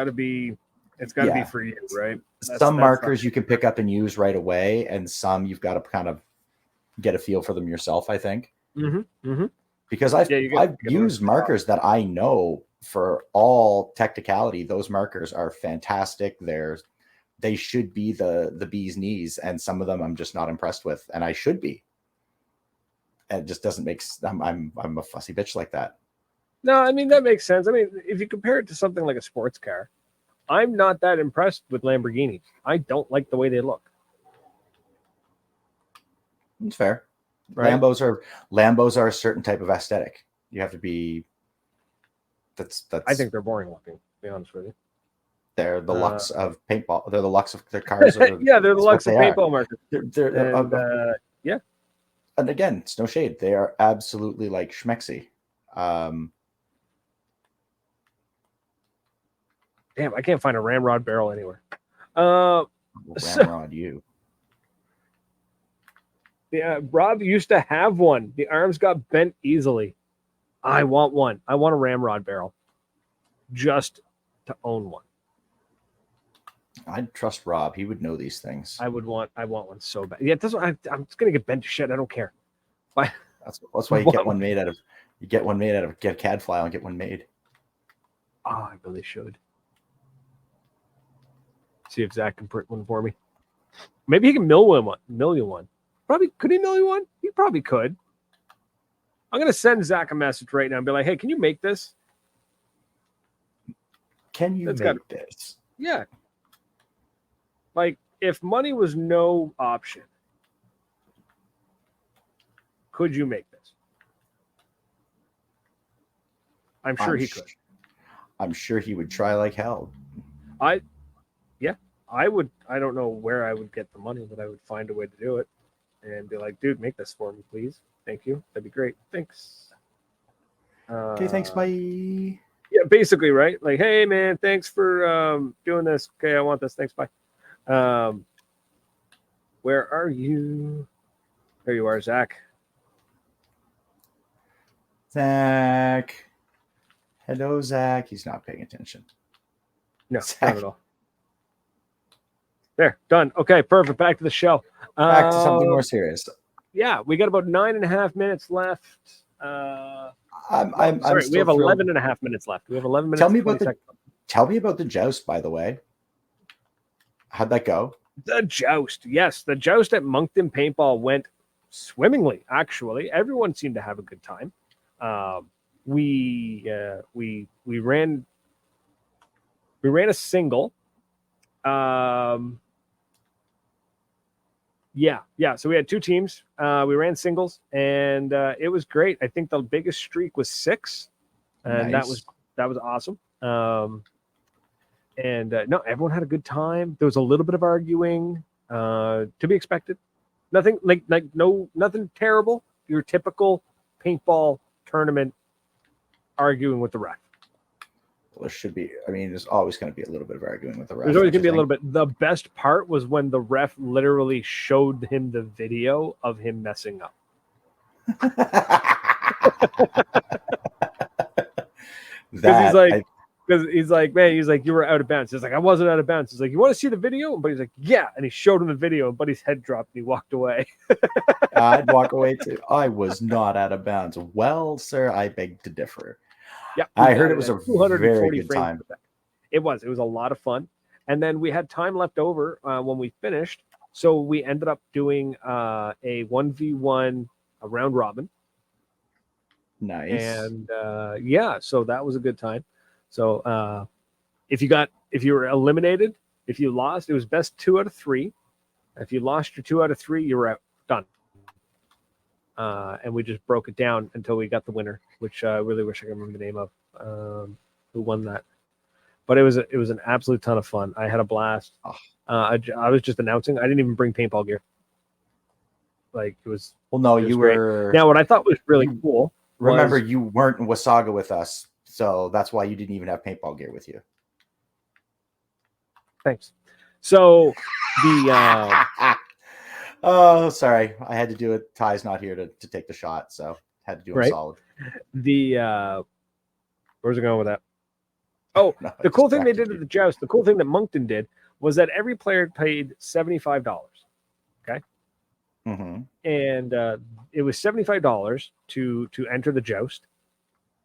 to be. It's got to be for you, right? Some markers you can pick up and use right away, and some you've got to kind of get a feel for them yourself, I think. Because I've used markers that I know for all technicality, those markers are fantastic. They should be the bee's knees, and some of them I'm just not impressed with, and I should be. And it just doesn't make. I'm a fussy bitch like that. No, I mean that makes sense. I mean, if you compare it to something like a sports car, I'm not that impressed with Lamborghinis. I don't like the way they look. It's fair. Right? Lambos are a certain type of aesthetic. You have to be. That's. I think they're boring looking. To be honest with you. They're the Lux of paintball. They're the Lux of their cars. Yeah, they're the Lux of paintball markers. Yeah. And again, it's no shade. They are absolutely like schmexy. Damn, I can't find a ramrod barrel anywhere. Ramrod, you. Yeah, Rob used to have one. The arms got bent easily. I want one. I want a ramrod barrel just to own one. I'd trust Rob. He would know these things. I want one so bad. Yeah, I'm just gonna get bent to shit. I don't care. Why? That's why you get one made out of get a CAD file and get one made. Oh, I really should. See if Zach can print one for me. Maybe he can mill you one. Probably could he mill you one? He probably could. I'm gonna send Zach a message right now and be like, "Hey, can you make this? Can you make this?" Yeah. Like, if money was no option, could you make this? I'm sure he could. I'm sure he would try like hell. I would. I don't know where I would get the money, but I would find a way to do it and be like, dude, make this for me, please. Thank you. That'd be great. Thanks. Okay, thanks. Bye. Yeah, basically, right? Like, hey, man, thanks for doing this. Okay, I want this. Thanks. Bye. Where are you? There you are, Zach. Zach. Hello, Zach. He's not paying attention. No, Zach. not at all. There, done. Okay, perfect. Back to the show. Back to something more serious. Yeah, we got about 9.5 minutes left. I'm sorry, we have thrilled. 11.5 minutes left. We have 11 minutes. Tell me about the joust, by the way. How'd that go? The joust, yes, the joust at Moncton Paintball went swimmingly. Actually, everyone seemed to have a good time. We ran a single. Yeah. So we had two teams. We ran singles, and it was great. I think the biggest streak was 6, and Nice. that was awesome. No, everyone had a good time. There was a little bit of arguing, to be expected. Nothing nothing terrible. Your typical paintball tournament arguing with the ref. Well, there should be. I mean, there's always going to be a little bit of arguing with the ref. There's always going to be a little bit. The best part was when the ref literally showed him the video of him messing up. Because he's like, man, you were out of bounds. He's like, I wasn't out of bounds. He's like, you want to see the video? But he's like, yeah. And he showed him the video, and Buddy's head dropped, and he walked away. I'd walk away too. I was not out of bounds. Well, sir, I beg to differ. Yeah, I heard it was a very good time. It was a lot of fun. And then we had time left over when we finished. So we ended up doing a 1v1 a round robin. Nice. And so that was a good time. So if you were eliminated, if you lost, it was best 2 out of 3. If you lost your 2 out of 3, you were out, done. And we just broke it down until we got the winner, which I really wish I could remember the name of who won that. But it was an absolute ton of fun. I had a blast. I was just announcing. I didn't even bring paintball gear. Like, it was. Well, no, you were. Now, what I thought was really cool. Remember, you weren't in Wasaga with us, so that's why you didn't even have paintball gear with you. Thanks. So the. Oh, sorry. I had to do it. Ty's not here to take the shot, so had to do him solid. The where's it going with that? Oh, no, the cool thing they did at the joust, the cool thing that Moncton did was that every player paid $75. Okay. Mm-hmm. And it was $75 to enter the joust.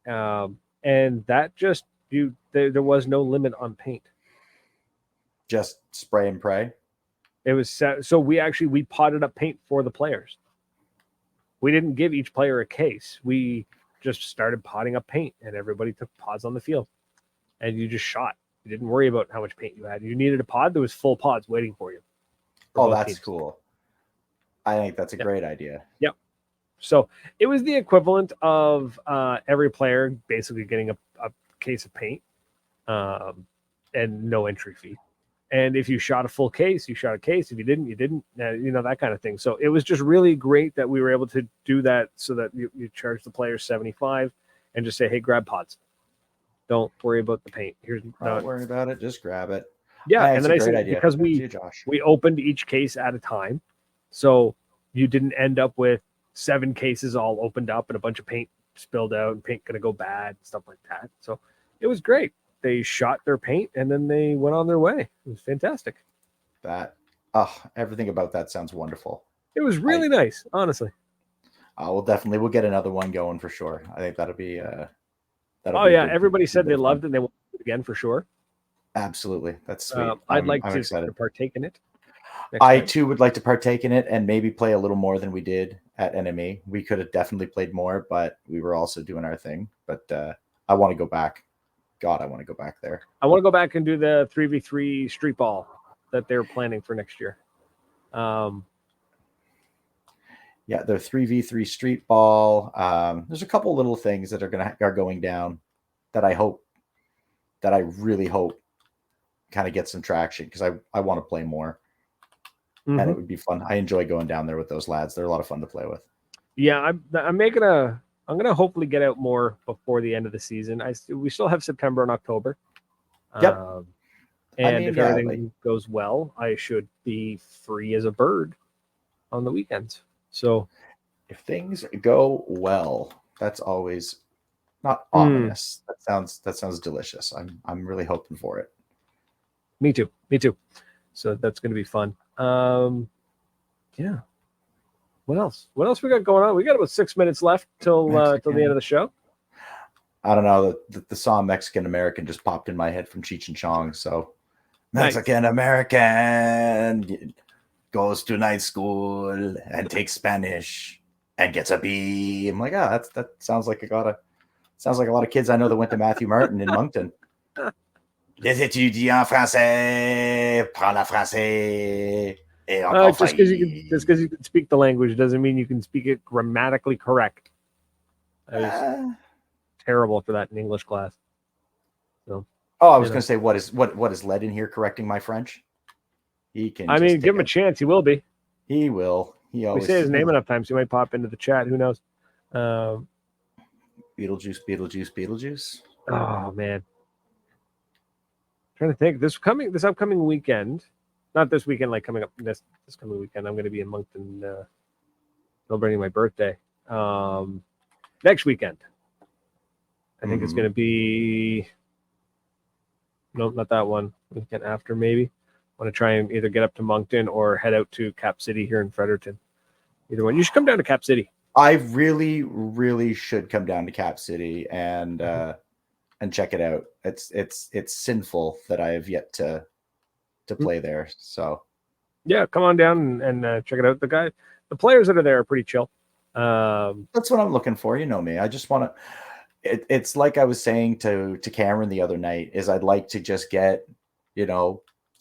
And that just there was no limit on paint. Just spray and pray. It was so we potted up paint for the players. We didn't give each player a case. We just started potting up paint, and everybody took pods on the field, and you just shot. You didn't worry about how much paint you had. You needed a pod. There was full pods waiting for you. Oh, that's cool. I think that's a great idea. Yep. So it was the equivalent of every player basically getting a case of paint, and no entry fee. And if you shot a full case, you shot a case. If you didn't, you didn't. That kind of thing. So it was just really great that we were able to do that, so that you charge the players $75 and just say, "Hey, grab pods. Don't worry about the paint. Don't worry about it. Just grab it." Yeah, and then I said, because we opened each case at a time, so you didn't end up with 7 cases all opened up and a bunch of paint spilled out and paint going to go bad, stuff like that. So it was great. They shot their paint and then they went on their way. It was fantastic. Everything about that sounds wonderful. It was really nice, honestly. We'll get another one going for sure. I think that'll be everybody said they loved it and they want to do it again for sure. Absolutely. That's sweet. I'd like to partake in it. I too would like to partake in it and maybe play a little more than we did at NME. We could have definitely played more, but we were also doing our thing. But I want to go back. God, I want to go back there. I want to go back and do the 3v3 street ball that they're planning for next year. Yeah, the 3v3 street ball. There's a couple little things that are going down that I really hope kind of get some traction because I want to play more. And it would be fun. I enjoy going down there with those lads. They're a lot of fun to play with. Yeah, I'm gonna hopefully get out more before the end of the season. We still have September and October. Yep. If everything goes well, I should be free as a bird on the weekends. So if things go well, that's always not ominous. That sounds delicious. I'm really hoping for it. Me too. So that's going to be fun. Yeah. What else we got going on? We got about 6 minutes left till the end of the show. I don't know. The song Mexican American just popped in my head from Cheech and Chong. So Mexican American goes to night school and takes Spanish and gets a B. I'm like, that sounds like a lot of kids I know that went to Matthew Martin in Moncton. Les étudiants français parlent français. Just because you can speak the language doesn't mean you can speak it grammatically correct. I was terrible for that in English class. So, I was going to say, what is Led in here correcting my French? He can. I mean, give him a chance. He will be. He will. He always. We say his name enough times, he might pop into the chat. Who knows? Beetlejuice. Oh man. Trying to think. This upcoming weekend, not this weekend, like coming up this coming weekend, I'm going to be in Moncton celebrating my birthday. Next weekend, I think it's going to be not that one. Weekend after, maybe. I want to try and either get up to Moncton or head out to Cap City here in Fredericton. Either one. You should come down to Cap City. I really, really should come down to Cap City and check it out. It's sinful that I have yet to play there. So yeah, come on down and check it out. The players that are there are pretty chill. That's what I'm looking for. You know me. I just want to. It's like I was saying to Cameron the other night. Is I'd like to just get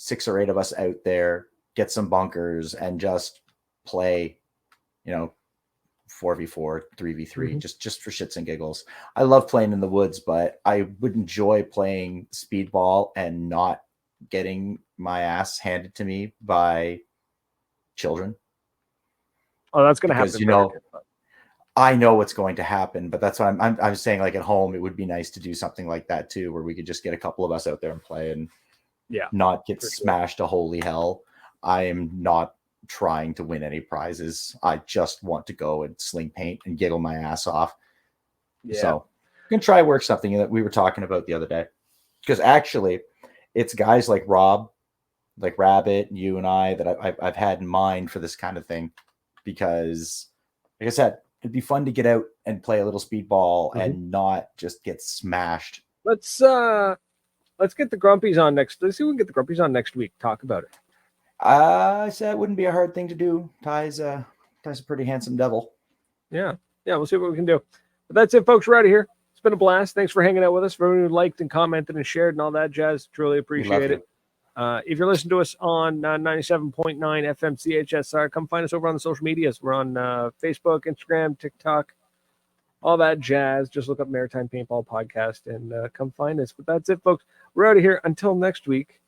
6 or 8 of us out there, get some bunkers, and just play. 4v4, 3v3, just for shits and giggles. I love playing in the woods, but I would enjoy playing speedball and not getting my ass handed to me by children. Oh, that's going to happen. I know what's going to happen, but that's what I'm saying. Like at home, it would be nice to do something like that too, where we could just get a couple of us out there and play and not get smashed to holy hell. I am not trying to win any prizes. I just want to go and sling paint and giggle my ass off. So I'm gonna try work something that we were talking about the other day, because actually it's guys like Rob, like Rabbit, and you and I that I've had in mind for this kind of thing, because like I said, it'd be fun to get out and play a little speedball and not just get smashed. Let's get the Grumpies on next. Let's see if we can get the Grumpies on next week. Talk about it. I said it wouldn't be a hard thing to do. Ty's a pretty handsome devil. Yeah, we'll see what we can do. But that's it, folks. We're out of here. It's been a blast. Thanks for hanging out with us. For everyone who liked and commented and shared and all that jazz, truly appreciate it. If you're listening to us on 97.9 FM CHSR, come find us over on the social medias. We're on Facebook, Instagram, TikTok, all that jazz. Just look up Maritime Paintball Podcast and come find us. But that's it, folks. We're out of here. Until next week.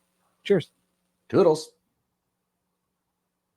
Cheers. Toodles.